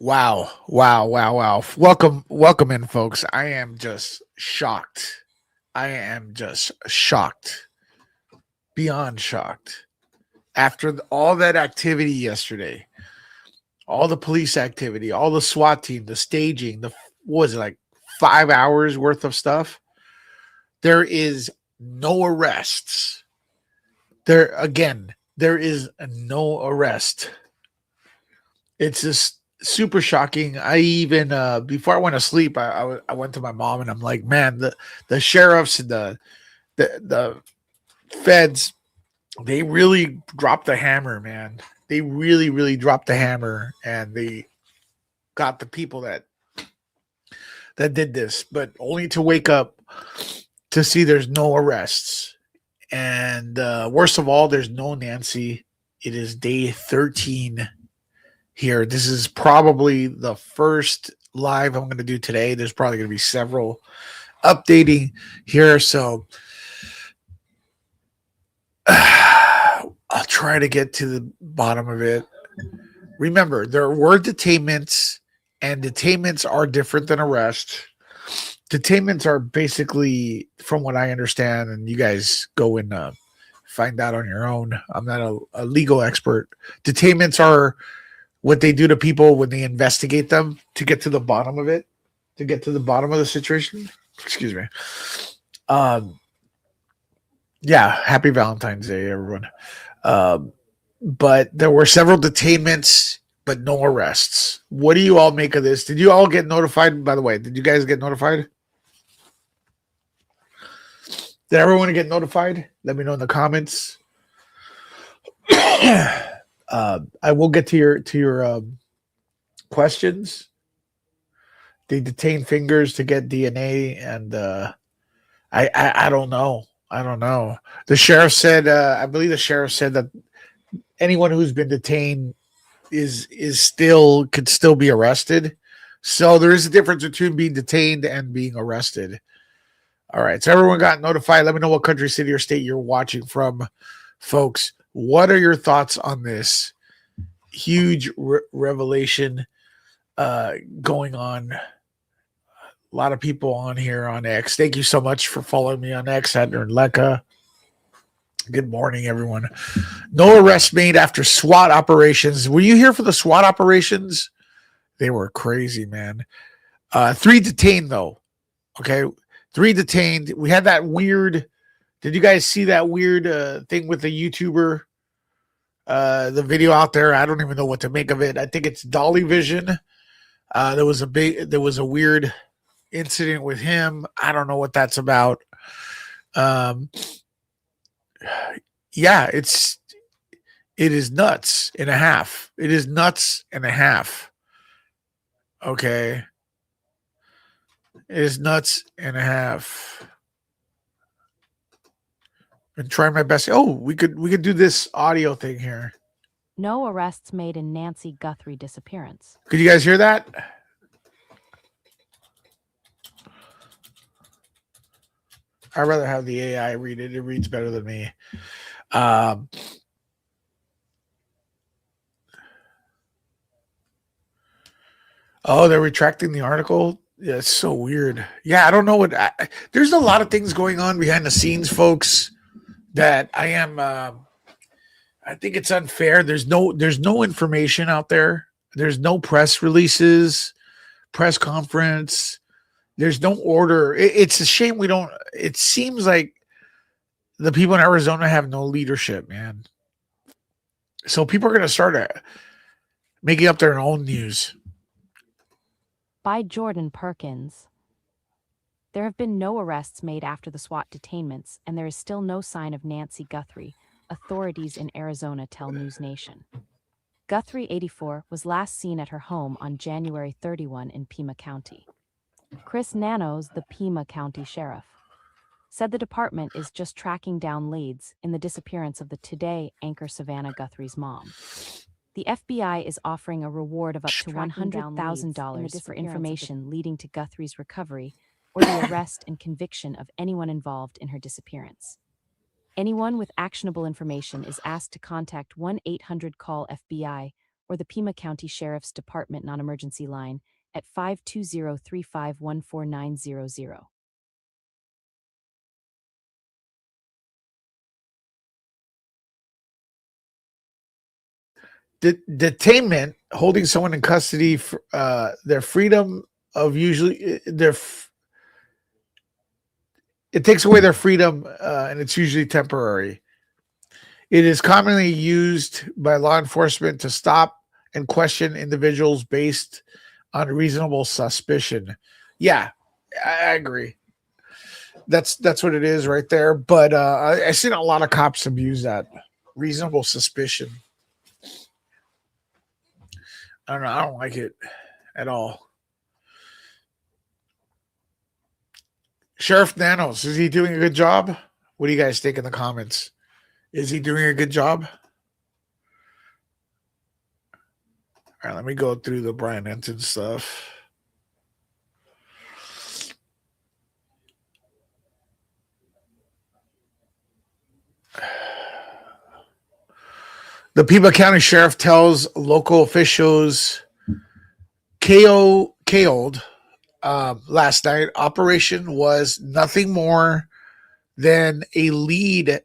Wow, wow, wow, wow. Welcome in, folks. I am just shocked. I am just shocked, beyond shocked. After all that activity yesterday, all the police activity, all the SWAT team, the staging, what was it, like 5 hours worth of stuff? There is no arrests. There is no arrest. It's just super shocking. I even before I went to sleep, I went to my mom and I'm like, man, the sheriffs and the feds, they really dropped the hammer, man. They really dropped the hammer, and they got the people that did this, but only to wake up to see there's no arrests. And worst of all, there's no Nancy. It is day 13 here. This is probably the first live I'm going to do today. There's probably going to be several updating here. So I'll try to get to the bottom of it. Remember, there were detainments, and detainments are different than arrests. Detainments are basically, from what I understand, and you guys go and find out on your own. I'm not a legal expert. Detainments are what they do to people when they investigate them to get to the bottom of it, to get to the bottom of the situation. Excuse me. Um, yeah, happy Valentine's Day, everyone. But there were several detainments, but no arrests. What do you all make of this? Did you all get notified? By the way, did you guys get notified? Did everyone get notified? Let me know in the comments. I will get to your questions. They detain fingers to get DNA, and I don't know. I don't know. The sheriff said, I believe the sheriff said that anyone who's been detained is still could still be arrested. So there is a difference between being detained and being arrested. All right. So everyone got notified. Let me know what country, city, or state you're watching from, folks. What are your thoughts on this huge revelation going on? A lot of people on here on X. Thank you so much for following me on X, Adner and Leka. Good morning, everyone. No arrest made after SWAT operations. Were you here for the SWAT operations? They were crazy, man. 3 detained, though. Okay. 3 detained. We had that weird. Did you guys see that weird thing with the YouTuber? The video out there. I don't even know what to make of it. I think it's Dolly Vision. There was a weird incident with him. I don't know what that's about. Yeah, it is nuts and a half. It is nuts and a half. Okay. It is nuts and a half. And try my best. Oh, we could do this audio thing here. No arrests made in Nancy Guthrie disappearance. Could you guys hear that? I'd rather have the AI read it. It reads better than me. Oh, they're retracting the article. Yeah, it's so weird. Yeah, I don't know what. There's a lot of things going on behind the scenes, folks. That I am. I think it's unfair. There's no information out there. There's no press releases, press conference. There's no order. It's a shame we don't. It seems like the people in Arizona have no leadership, man. So people are going to start making up their own news. By Jordan Perkins. There have been no arrests made after the SWAT detainments, and there is still no sign of Nancy Guthrie, authorities in Arizona tell News Nation. Guthrie, 84, was last seen at her home on January 31 in Pima County. Chris Nanos, the Pima County Sheriff, said the department is just tracking down leads in the disappearance of the Today anchor Savannah Guthrie's mom. The FBI is offering a reward of up to $100,000 for information leading to Guthrie's recovery or the arrest and conviction of anyone involved in her disappearance. Anyone with actionable information is asked to contact 1-800-CALL-FBI or the Pima County Sheriff's Department non-emergency line at 520-3514900. Detainment, holding someone in custody for their freedom of usually it takes away their freedom, and it's usually temporary. It is commonly used by law enforcement to stop and question individuals based on reasonable suspicion. Yeah, I agree. That's what it is right there. But I've seen a lot of cops abuse that reasonable suspicion. I don't know. I don't like it at all. Sheriff Nanos, is he doing a good job? What do you guys think in the comments? Is he doing a good job? All right, let me go through the Brian Enton stuff. The Pima County Sheriff tells local officials KO'd last night. Operation was nothing more than a lead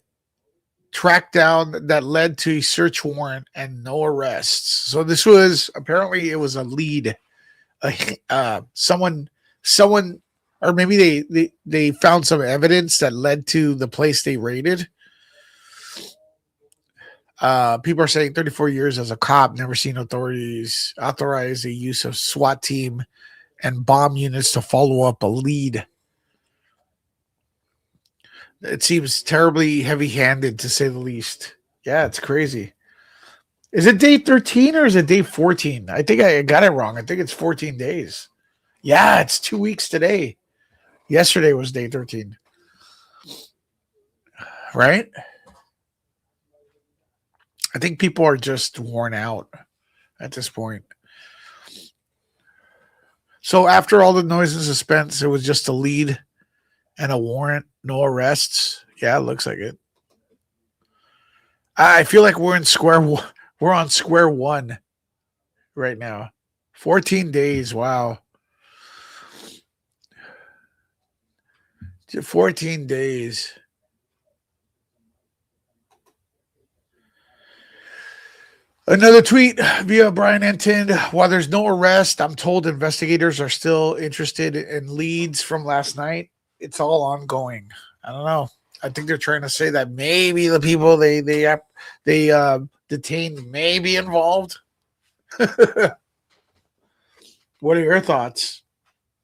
track down that led to a search warrant and no arrests. So this was apparently it was a lead. Someone, or maybe they found some evidence that led to the place they raided. People are saying 34 years as a cop, never seen authorities authorize the use of SWAT team and bomb units to follow up a lead. It seems terribly heavy-handed, to say the least. Yeah, it's crazy. Is it day 13 or is it day 14? I think I got it wrong. I think it's 14 days. Yeah, it's 2 weeks today. Yesterday was day 13. Right? I think people are just worn out at this point. So after all the noise and suspense, it was just a lead and a warrant, no arrests. Yeah, it looks like it. I feel like we're on square one right now. 14 days. Wow. 14 days. Another tweet via Brian Enton. While there's no arrest, I'm told investigators are still interested in leads from last night. It's all ongoing. I don't know. I think they're trying to say that maybe the people they detained may be involved. What are your thoughts?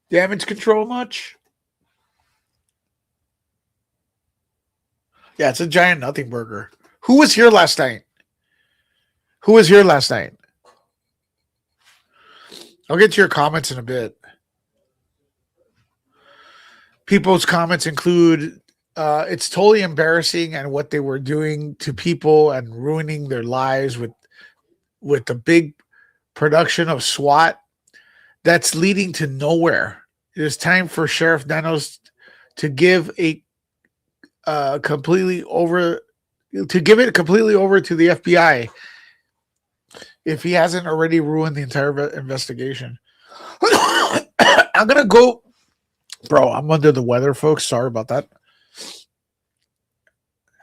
Damage control much? Yeah, it's a giant nothing burger. Who was here last night? Who was here last night? I'll get to your comments in a bit. People's comments include it's totally embarrassing and what they were doing to people and ruining their lives with the big production of SWAT that's leading to nowhere. It is time for Sheriff Nanos to give it completely over to the FBI if he hasn't already ruined the entire investigation. I'm gonna go, bro. I'm under the weather, folks. Sorry about that.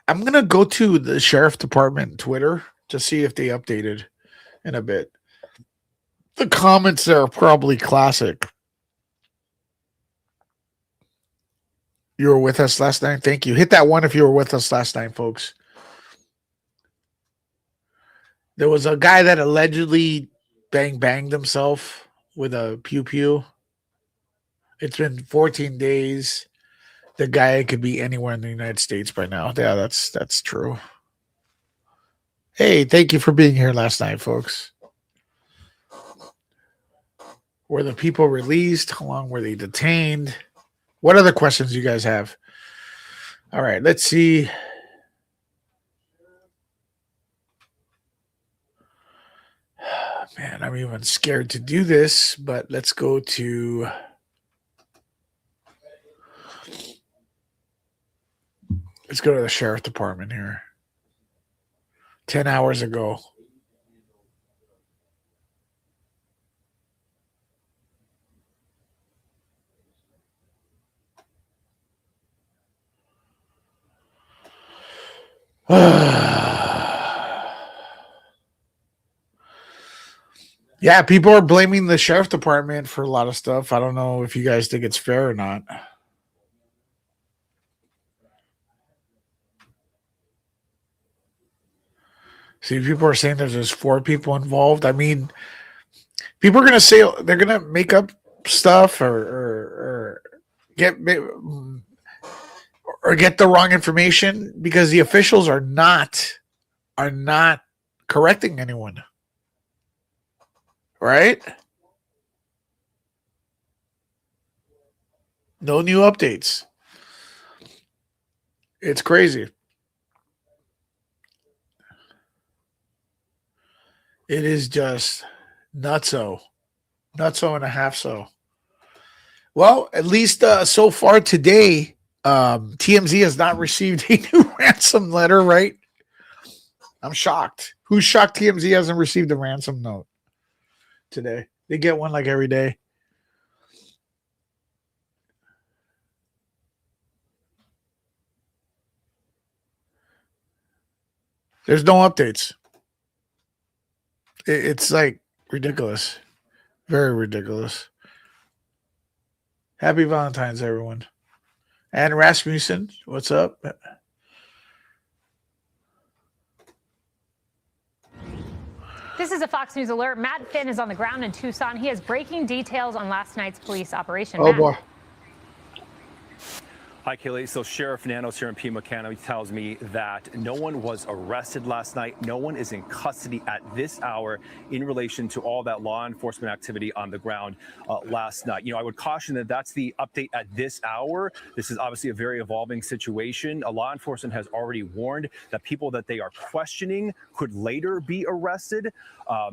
I'm gonna go to the sheriff department Twitter to see if they updated in a bit. The comments there are probably classic. You were with us last night. Thank you. Hit that one if you were with us last night, folks. There was a guy that allegedly banged himself with a pew pew. It's been 14 days. The guy could be anywhere in the United States by now. Yeah, that's true. Hey, thank you for being here last night, folks. Were the people released? How long were they detained? What other questions do you guys have? All right, let's see. Man, I'm even scared to do this, but let's go to the sheriff department here. 10 hours ago. Yeah, people are blaming the sheriff department for a lot of stuff. I don't know if you guys think it's fair or not. See, people are saying there's just 4 people involved. I mean, people are gonna say they're gonna make up stuff or get or get the wrong information because the officials are not correcting anyone. Right? No new updates. It's crazy. It is just nutso. Nutso and a half so. Well, at least so far today, TMZ has not received a new ransom letter, right? I'm shocked. Who's shocked TMZ hasn't received a ransom note today? They get one like every day. There's no updates. It's like ridiculous. Very ridiculous. Happy Valentine's, everyone. And Rasmussen, what's up? This is a Fox News alert. Matt Finn is on the ground in Tucson. He has breaking details on last night's police operation. Oh, Matt. boy. Hi, Kaylee. So Sheriff Nanos here in Pima County tells me that no one was arrested last night. No one is in custody at this hour in relation to all that law enforcement activity on the ground last night. You know, I would caution that that's the update at this hour. This is obviously a very evolving situation. Law enforcement has already warned that people that they are questioning could later be arrested.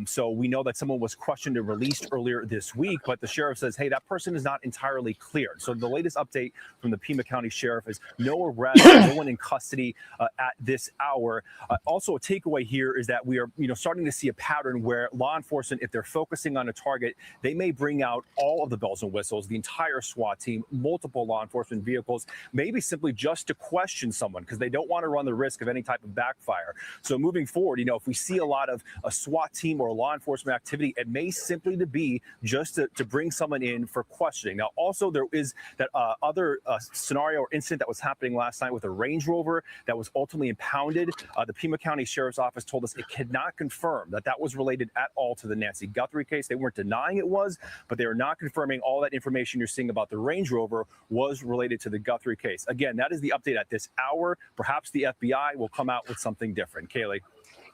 So we know that someone was questioned and released earlier this week, but the sheriff says, hey, that person is not entirely cleared. So the latest update from the Pima County Sheriff is no arrest, no one in custody at this hour. Also, a takeaway here is that we are, starting to see a pattern where law enforcement, if they're focusing on a target, they may bring out all of the bells and whistles, the entire SWAT team, multiple law enforcement vehicles, maybe simply just to question someone because they don't want to run the risk of any type of backfire. So moving forward, if we see a lot of a SWAT team or law enforcement activity, it may simply be just to bring someone in for questioning. Now, also, there is that other scenario or incident that was happening last night with a Range Rover that was ultimately impounded. The Pima County Sheriff's Office told us it cannot confirm that that was related at all to the Nancy Guthrie case. They weren't denying it was, but they are not confirming all that information you're seeing about the Range Rover was related to the Guthrie case. Again, that is the update at this hour. Perhaps the FBI will come out with something different. Kaylee.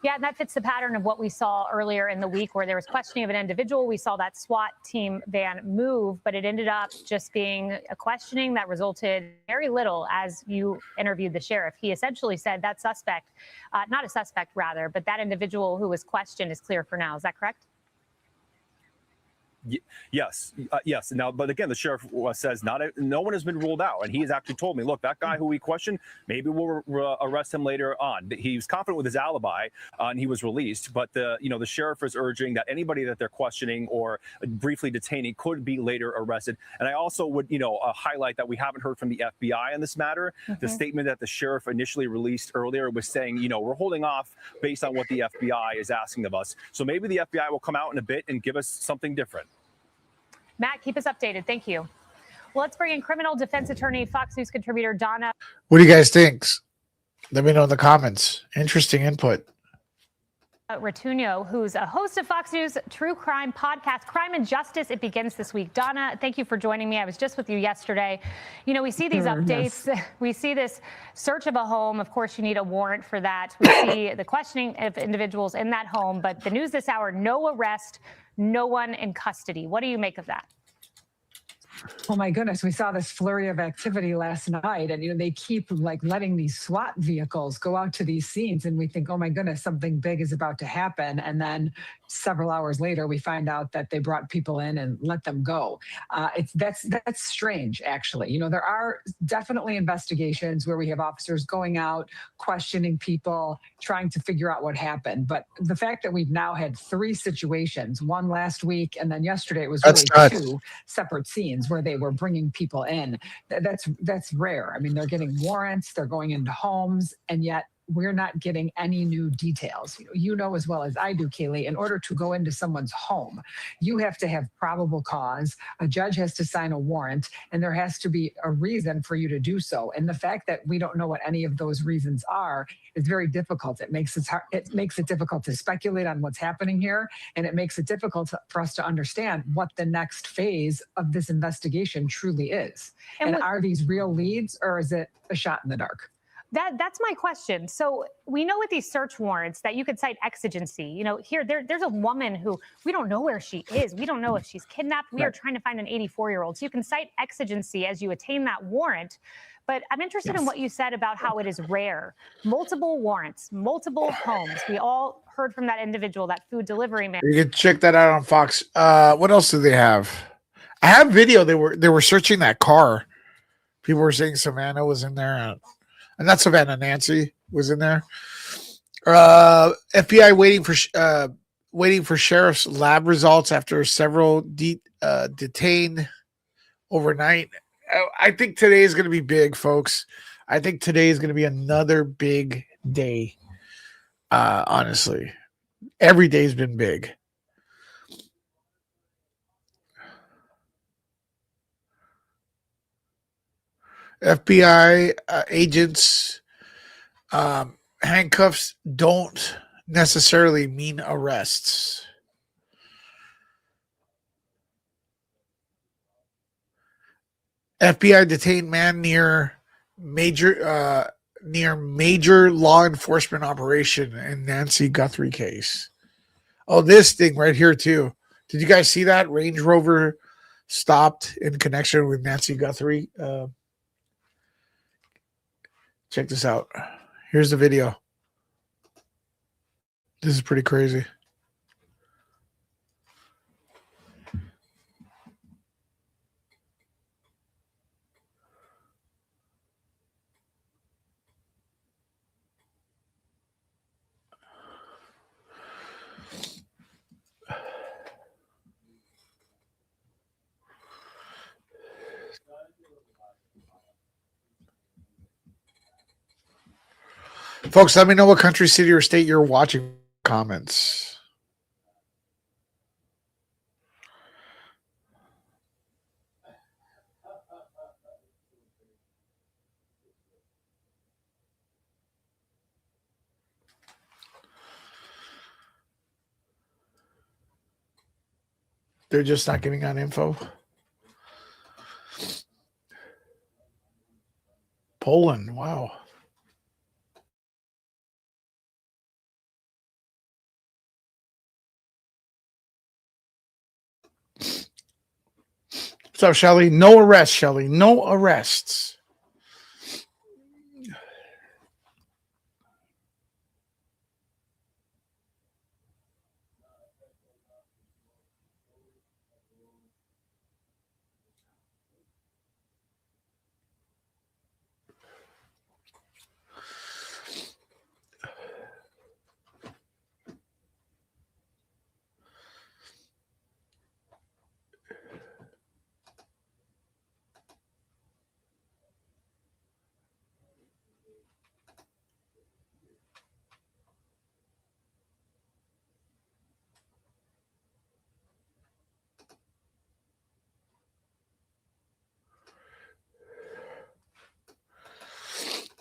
Yeah, and that fits the pattern of what we saw earlier in the week where there was questioning of an individual. We saw that SWAT team van move, but it ended up just being a questioning that resulted very little as you interviewed the sheriff. He essentially said that suspect, not a suspect rather, but that individual who was questioned is clear for now. Is that correct? Yes. Now, but again, the sheriff says no one has been ruled out, and he has actually told me, look, that guy who we questioned, maybe we'll arrest him later on. He was confident with his alibi, and he was released. But the sheriff is urging that anybody that they're questioning or briefly detaining could be later arrested. And I also would highlight that we haven't heard from the FBI on this matter. Mm-hmm. The statement that the sheriff initially released earlier was saying, we're holding off based on what the FBI is asking of us. So maybe the FBI will come out in a bit and give us something different. Matt, keep us updated. Thank you. Well, let's bring in criminal defense attorney, Fox News contributor Donna. What do you guys think? Let me know in the comments. Interesting input. Ratuno, who's a host of Fox News true crime podcast, Crime and Justice. It begins this week. Donna, thank you for joining me. I was just with you yesterday. We see these updates. Yes. We see this search of a home. Of course, you need a warrant for that. We see the questioning of individuals in that home. But the news this hour, no arrest, no one in custody. What do you make of that? Oh my goodness, we saw this flurry of activity last night, and they keep letting these SWAT vehicles go out to these scenes, and we think, oh my goodness, something big is about to happen. And then several hours later, we find out that they brought people in and let them go. That's strange, actually. There are definitely investigations where we have officers going out, questioning people, trying to figure out what happened. But the fact that we've now had 3 situations, one last week, and then yesterday it was really 2 separate scenes where they were bringing people in. That's rare. I mean, they're getting warrants, they're going into homes, and yet we're not getting any new details. You know as well as I do, Kaylee, in order to go into someone's home, you have to have probable cause. A judge has to sign a warrant, and there has to be a reason for you to do so. And the fact that we don't know what any of those reasons are is very difficult. It makes it difficult to speculate on what's happening here, and it makes it difficult for us to understand what the next phase of this investigation truly is. And are these real leads, or is it a shot in the dark? That's my question. So we know with these search warrants that you could cite exigency. Here there's a woman who we don't know where she is. We don't know if she's kidnapped. We are trying to find an 84-year-old. So you can cite exigency as you attain that warrant. But I'm interested in what you said about how it is rare. Multiple warrants, multiple homes. We all heard from that individual, that food delivery man. You can check that out on Fox. What else do they have? I have video. They were searching that car. People were saying Savannah was in there. And not Savannah, Nancy was in there. FBI waiting for sheriff's lab results after several detained overnight. I think today is going to be big, folks. I think today is going to be another big day. Honestly, every day's been big. FBI agents, handcuffs don't necessarily mean arrests. FBI detained man near major law enforcement operation in Nancy Guthrie case. Oh, this thing right here too. Did you guys see that? Range Rover stopped in connection with Nancy Guthrie. Check this out. Here's the video. This is pretty crazy. Folks, let me know what country, city, or state you're watching. Comments. They're just not giving out info. Poland, wow. What's up, Shelly? No arrests, Shelly. No arrests.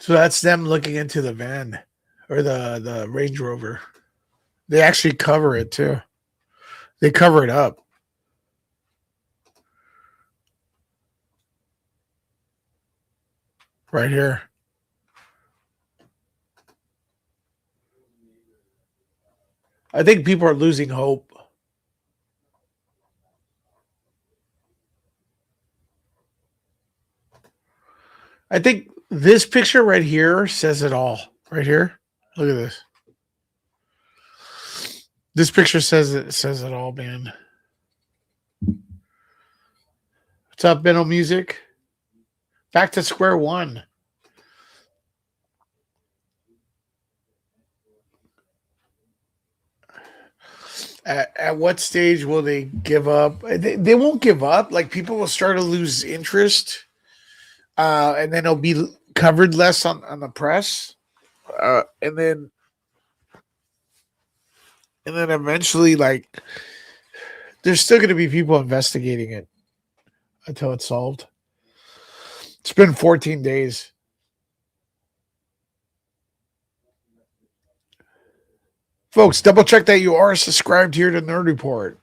So that's them looking into the van or the Range Rover. They actually cover it too. They cover it up. Right here. I think people are losing hope. I think this picture right here says it all. Right here. Look at this. This picture says it all, man. What's up, Benno Music? Back to square one. At what stage will they give up? They won't give up. Like, people will start to lose interest. And then it'll be covered less on the press. And then eventually, like, there's still going to be people investigating it until it's solved. It's been 14 days. Folks, double check that you are subscribed here to Nerd Report.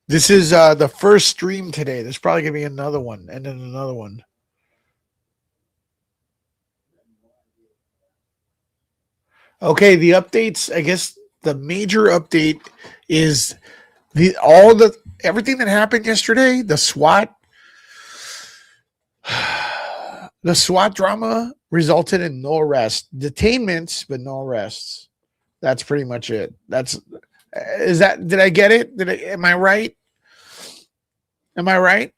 This is the first stream today. There's probably going to be another one and then another one. Okay, the updates, I guess the major update is everything that happened yesterday, the SWAT drama resulted in no arrest, detainments, but no arrests. That's pretty much it. Did I get it? Am I right? Am I right?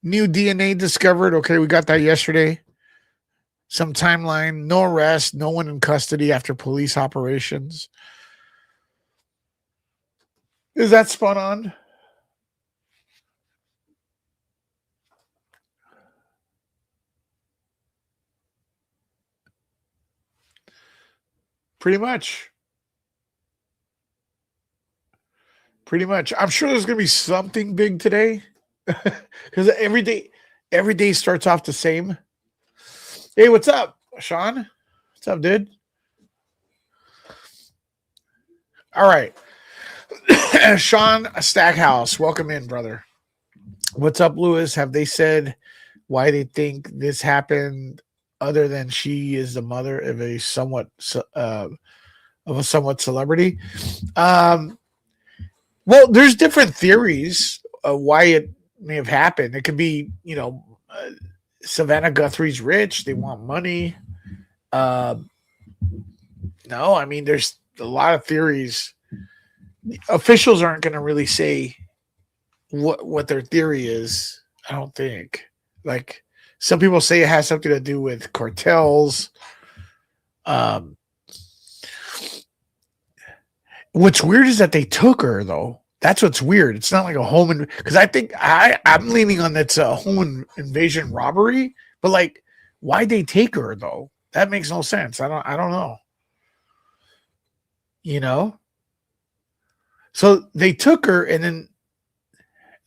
New DNA discovered. Okay, we got that yesterday. Some timeline, no arrest, no one in custody after police operations. Is that spot on? Pretty much. I'm sure there's going to be something big today because every day starts off the same. Hey, what's up, Sean? What's up, dude? All right. Sean Stackhouse, welcome in, brother. What's up, Lewis? Have they said why they think this happened other than she is the mother of a somewhat celebrity? Well, there's different theories of why it may have happened. It could be, Savannah Guthrie's rich. They want money. No, I mean, there's a lot of theories. Officials aren't going to really say what their theory is. I don't think. Like, some people say it has something to do with cartels. What's weird is that they took her, though. That's what's weird. It's not like a home because I think I'm leaning on that's a home invasion robbery. But like, why'd they take her though? That makes no sense. I don't know. So they took her, and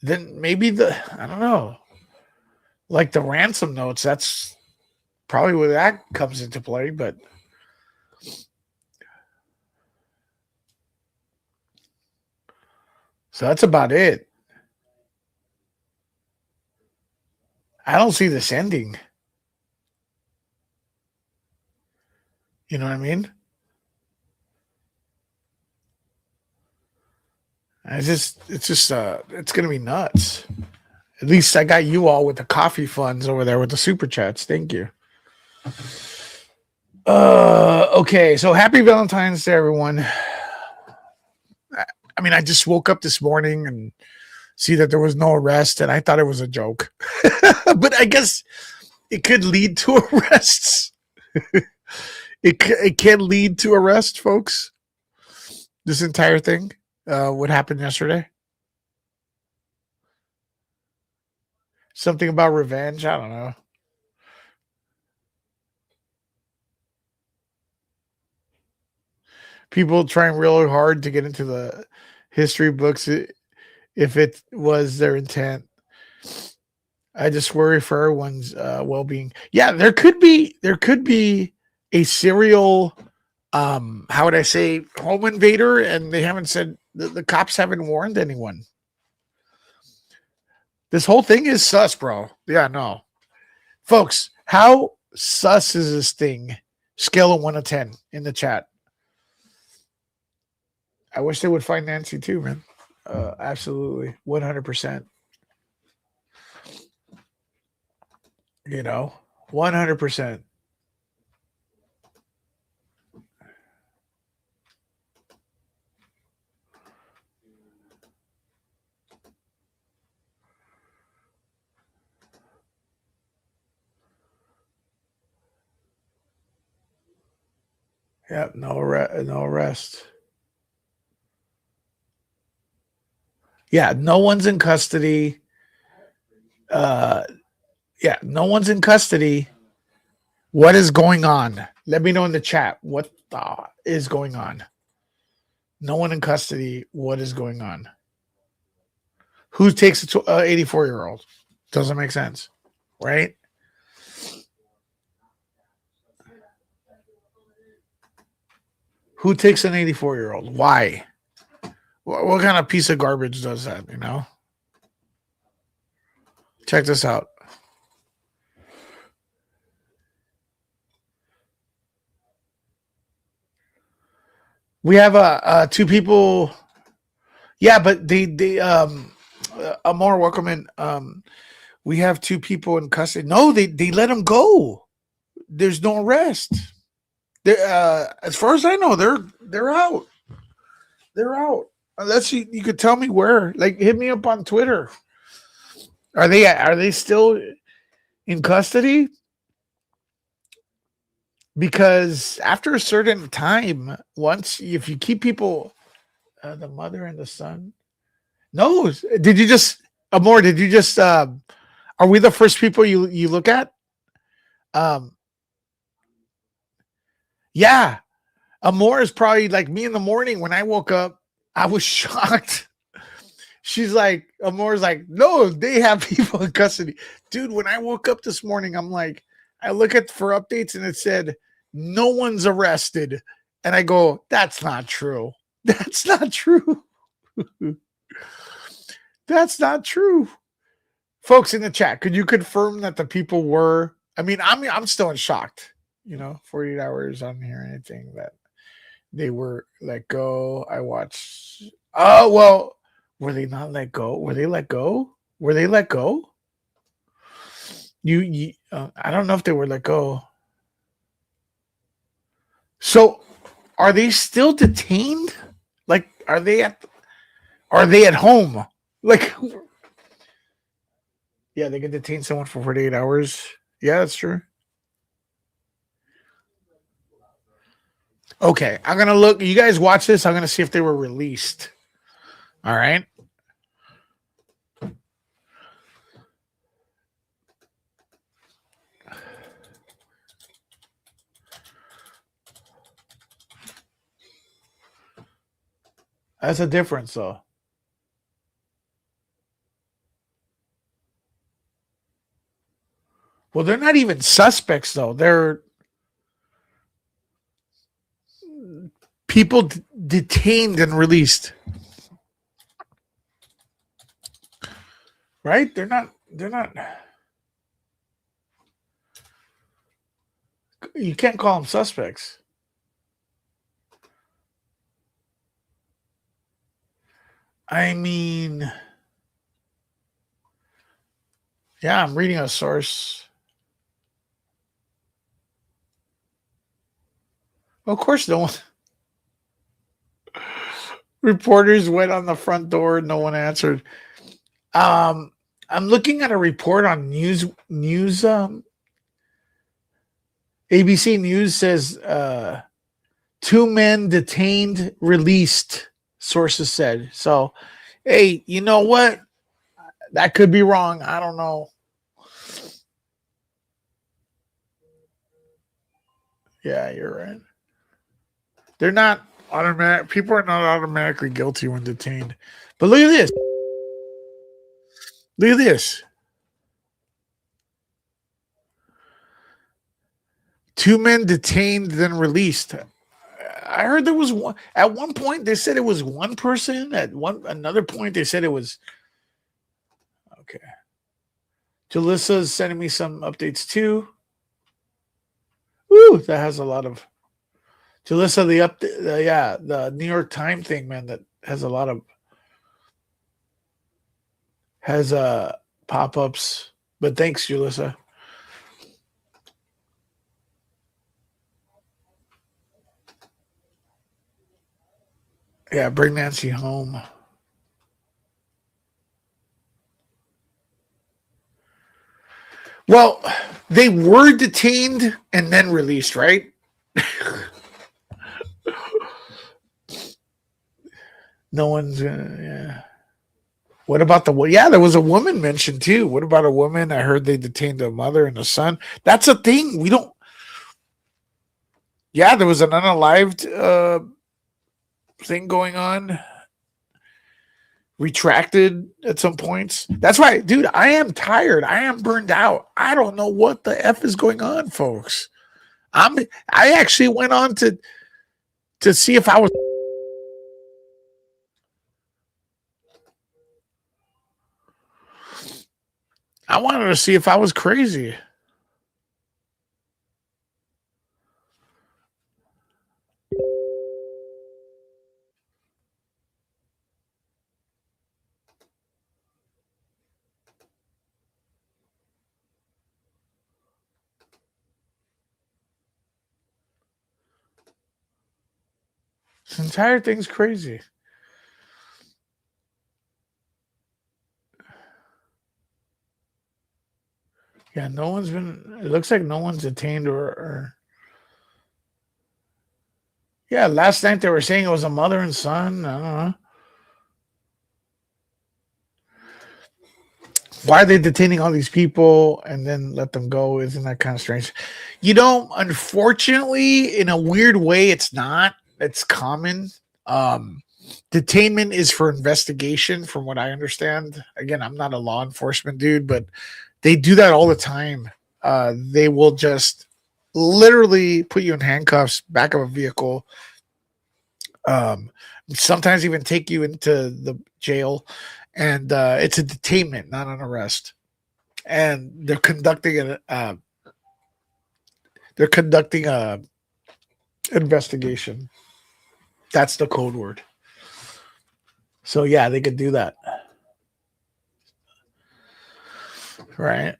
then maybe I don't know. Like the ransom notes. That's probably where that comes into play, but. So that's about it. I don't see this ending. You know what I mean? It's going to be nuts. At least I got you all with the coffee funds over there with the super chats. Thank you. Okay. So happy Valentine's Day, everyone. I mean, I just woke up this morning and see that there was no arrest, and I thought it was a joke. But I guess it could lead to arrests. It can lead to arrest, folks. This entire thing, what happened yesterday. Something about revenge. I don't know. People trying really hard to get into the history books if it was their intent. I just worry for everyone's well-being. Yeah, there could be a serial how would I say home invader, and they haven't said the cops haven't warned anyone. This whole thing is sus, bro. Yeah, no. Folks, how sus is this thing? Scale of 1 to 10 in the chat. I wish they would find Nancy too, man. Absolutely. 100%. 100%. Yep, no arrest. Yeah, no one's in custody. Yeah, no one's in custody. What is going on? Let me know in the chat. What is going on? No one in custody. What is going on? Who takes a 84-year-old? Doesn't make sense, right? Who takes an 84-year-old? Why? What kind of piece of garbage does that, you know? Check this out. We have two people. Yeah, but they Amor, welcome in. We have two people in custody. No, they let them go. There's no arrest. As far as I know, they're out. They're out. Unless you could tell me where. Like, hit me up on Twitter. Are they still in custody? Because after a certain time, if you keep people, the mother and the son. No, did you just Amor? Did you just? Are we the first people you look at? Yeah, Amor is probably like me in the morning when I woke up. I was shocked. She's like, Amor's like, no, they have people in custody, dude. When I woke up this morning, I'm like, I look at for updates and it said no one's arrested, and I go, that's not true. That's not true. That's not true. Folks in the chat, could you confirm that the people were? I mean, I'm still in shocked. 48 hours on here, anything that they were let go. I watched. Oh well, were they not let go? Were they let go? Were they let go? I don't know if they were let go. So, are they still detained? Like, are they at home? Like, yeah, they can detain someone for 48 hours. Yeah, that's true. Okay, I'm gonna look. You guys watch this. I'm gonna see if they were released. All right. That's a difference, though. Well, they're not even suspects, though. They're people detained and released. Right? They're not. You can't call them suspects. I mean, yeah, I'm reading a source. Of course, no one. Reporters went on the front door. No one answered. I'm looking at a report on news. ABC News says 2 men detained, released. Sources said. So, hey, you know what? That could be wrong. I don't know. Yeah, you're right. They're not automatic. People are not automatically guilty when detained. But look at this. Look at this. 2 men detained, then released. I heard there was one. At one point, they said it was one person. Another point, they said it was. Okay. Jalissa's sending me some updates too. Ooh, that has a lot of. Jalissa, the update, the New York Times thing, man, that has a lot of pop-ups. But thanks, Jalissa. Yeah, bring Nancy home. Well, they were detained and then released, right? No one's yeah. What about yeah, there was a woman mentioned too. What about a woman? I heard they detained a mother and a son. That's a thing. We don't. Yeah, there was an unalived thing going on. Retracted at some points. That's right, dude. I am tired. I am burned out. I don't know what the F is going on, folks. I actually went on to see if I was. I wanted to see if I was crazy. This entire thing's crazy. Yeah, no one's been. It looks like no one's detained or. Yeah, last night they were saying it was a mother and son. I don't know. Why are they detaining all these people and then let them go? Isn't that kind of strange? Unfortunately, in a weird way, it's not. It's common. Detainment is for investigation, from what I understand. Again, I'm not a law enforcement dude, but they do that all the time. They will just literally put you in handcuffs, back of a vehicle. Sometimes even take you into the jail, and it's a detainment, not an arrest. And they're conducting a investigation. That's the code word. So yeah, they could do that. Right.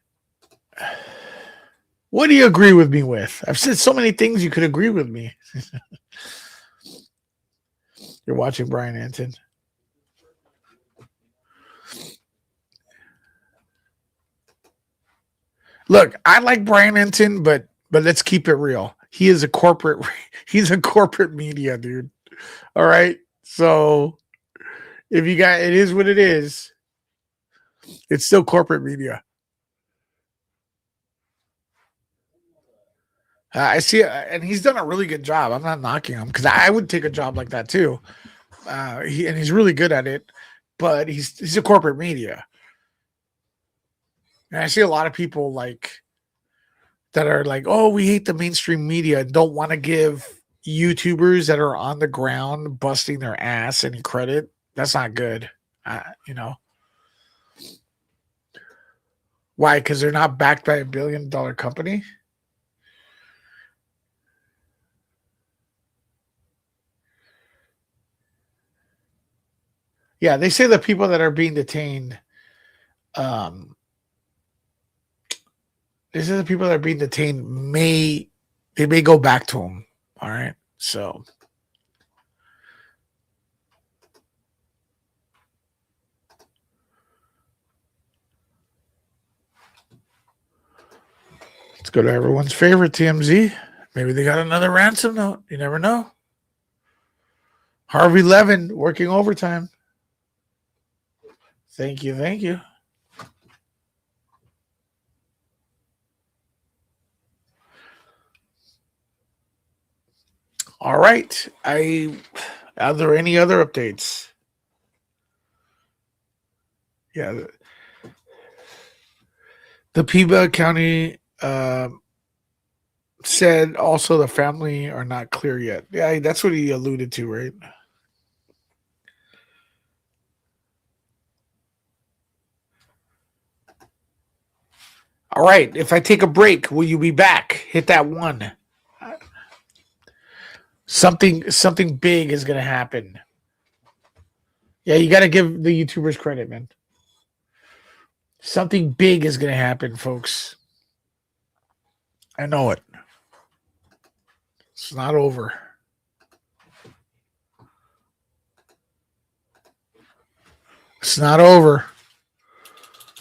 What do you agree with me with? I've said so many things you could agree with me. You're watching Brian Anton. Look, I like Brian Anton, but let's keep it real. He's a corporate media dude. All right. So if you got, it is what it is. It's still corporate media. I see, and he's done a really good job. I'm not knocking him because I would take a job like that too. He's really good at it, but he's a corporate media. And I see a lot of people that are like, oh, we hate the mainstream media and don't want to give YouTubers that are on the ground busting their ass any credit. That's not good. Why? Because they're not backed by $1 billion company. Yeah, they say the people that are being detained, they say the people that are being detained may go back to them. All right, so let's go to everyone's favorite TMZ. Maybe they got another ransom note. You never know. Harvey Levin working overtime. Thank you. Thank you. All right. Are there any other updates? Yeah. The Pima County said also the family are not clear yet. Yeah, that's what he alluded to, right? All right. If I take a break, will you be back? Hit that one. Something big is going to happen. Yeah, you got to give the YouTubers credit, man. Something big is going to happen, folks. I know it. It's not over. It's not over.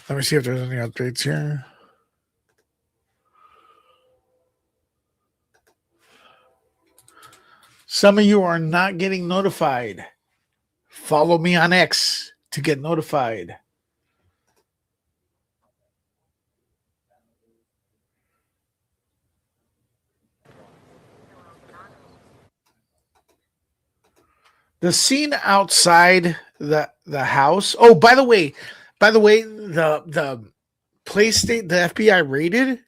Let me see if there's any updates here. Some of you are not getting notified. Follow me on X, to get notified. The scene outside the house. Oh, by the way, the place the FBI raided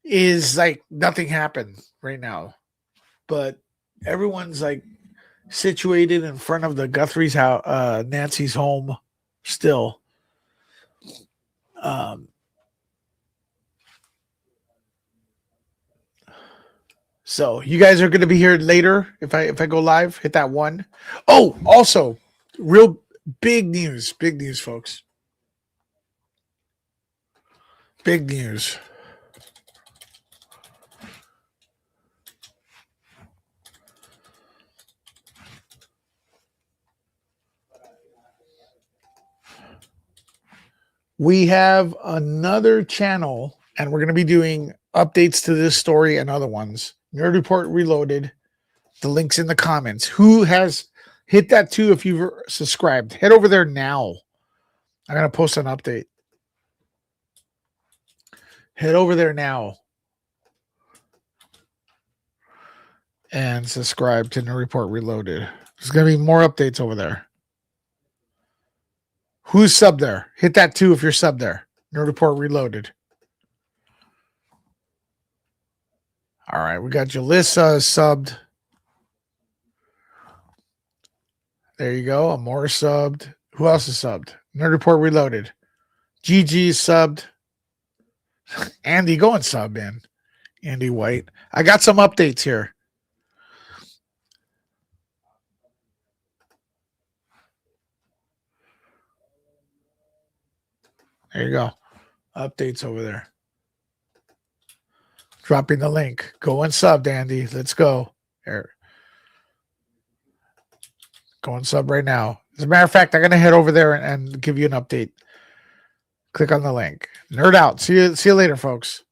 is like nothing happened right now, but everyone's like situated in front of the Guthrie's house, Nancy's home, still. So you guys are going to be here later if I go live. Hit that one. Oh, also, real big news, folks. Big news. We have another channel, and we're going to be doing updates to this story and other ones. Nerd Report Reloaded. The link's in the comments. Who has hit that too if you've subscribed? Head over there now. I'm going to post an update. Head over there now and subscribe to Nerd Report Reloaded. There's going to be more updates over there. Who's sub there? Hit that too if you're sub there. Nerd Report Reloaded. All right, we got Jalissa subbed. There you go. Amor subbed. Who else is subbed? Nerd Report Reloaded. GG subbed. Andy, go and sub, man. Andy White. I got some updates here. There you go. Updates over there. Dropping the link. Go and sub, Andy. Let's go. Here. Go and sub right now. As a matter of fact, I'm going to head over there and give you an update. Click on the link. Nerd out. See you later, folks.